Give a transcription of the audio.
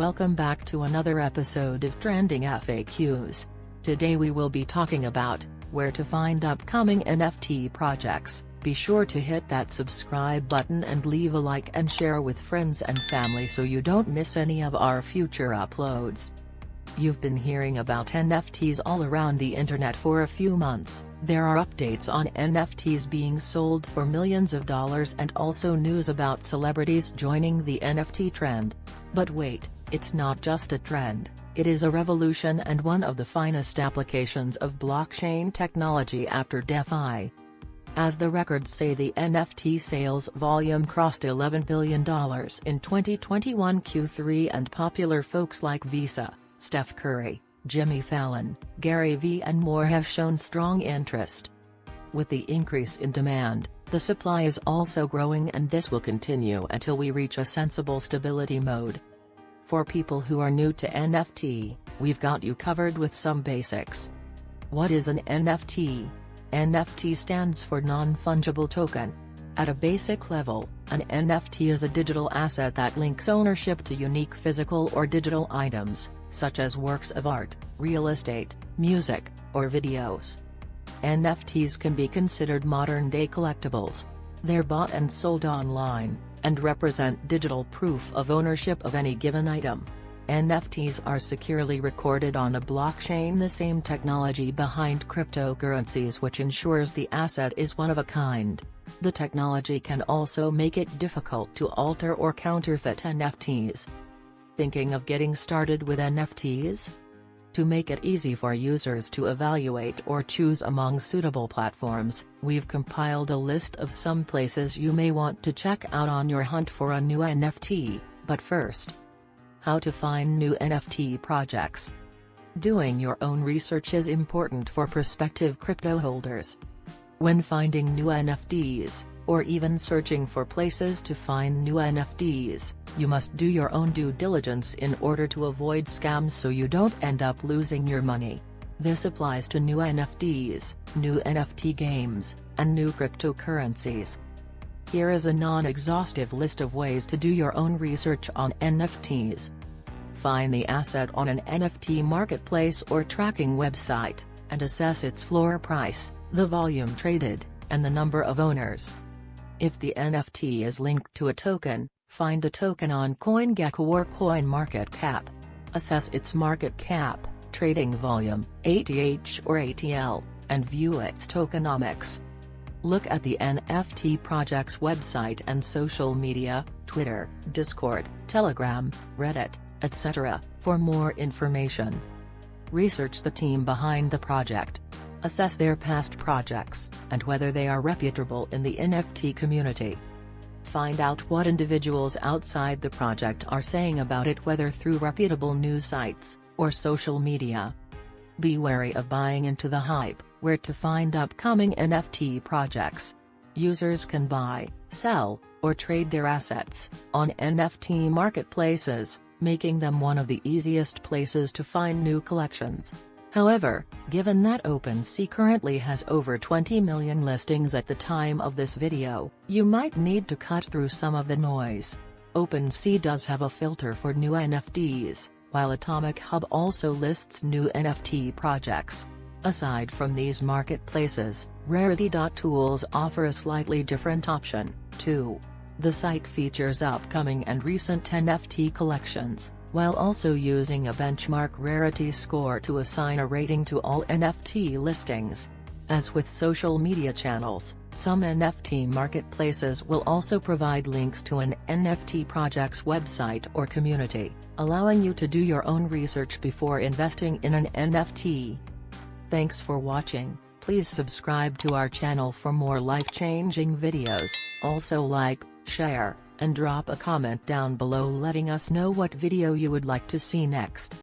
welcome back to another episode of Trending FAQs. Today we will be talking about where to find upcoming NFT projects. Be sure to hit that subscribe button and leave a like and share with friends and family so you don't miss any of our future uploads. You've been hearing about NFTs all around the internet for a few months. There are updates on NFTs being sold for millions of dollars and also news about celebrities joining the NFT trend. But wait, it's not just a trend, it is a revolution and one of the finest applications of blockchain technology after DeFi. As the records say, the NFT sales volume crossed $11 billion in 2021 Q3 and popular folks like Visa, Steph Curry, Jimmy Fallon, Gary Vee and more have shown strong interest. With the increase in demand, the supply is also growing, and this will continue until we reach a sensible stability mode. For people who are new to NFT, we've got you covered with some basics. What is an NFT? NFT stands for non-fungible token. At a basic level, an NFT is a digital asset that links ownership to unique physical or digital items, such as works of art, real estate, music, or videos. NFTs can be considered modern-day collectibles. They're bought and sold online, and represent digital proof of ownership of any given item. NFTs are securely recorded on a blockchain, the same technology behind cryptocurrencies, which ensures the asset is one of a kind. The technology can also make it difficult to alter or counterfeit NFTs. Thinking of getting started with NFTs? To make it easy for users to evaluate or choose among suitable platforms, we've compiled a list of some places you may want to check out on your hunt for a new NFT, but first, how to find new NFT projects. Doing your own research is important for prospective crypto holders. When finding new NFTs, or even searching for places to find new NFTs, you must do your own due diligence in order to avoid scams so you don't end up losing your money. This applies to new NFTs, new NFT games, and new cryptocurrencies. Here is a non-exhaustive list of ways to do your own research on NFTs. Find the asset on an NFT marketplace or tracking website, and assess its floor price, the volume traded, and the number of owners. If the NFT is linked to a token, find the token on CoinGecko or CoinMarketCap. Assess its market cap, trading volume, ATH or ATL, and view its tokenomics. Look at the NFT project's website and social media, Twitter, Discord, Telegram, Reddit, etc., for more information. Research the team behind the project. Assess their past projects, and whether they are reputable in the NFT community. Find out what individuals outside the project are saying about it, whether through reputable news sites, or social media. Be wary of buying into the hype. Where to find upcoming NFT projects. Users can buy, sell, or trade their assets on NFT marketplaces, making them one of the easiest places to find new collections. However, given that OpenSea currently has over 20 million listings at the time of this video, you might need to cut through some of the noise. OpenSea does have a filter for new NFTs, while Atomic Hub also lists new NFT projects. Aside from these marketplaces, Rarity.tools offer a slightly different option, too. The site features upcoming and recent NFT collections, while also using a benchmark rarity score to assign a rating to all NFT listings. As with social media channels, some NFT marketplaces will also provide links to an NFT project's website or community, allowing you to do your own research before investing in an NFT. Thanks for watching. Please subscribe to our channel for more life-changing videos. Also like, share, and drop a comment down below letting us know what video you would like to see next.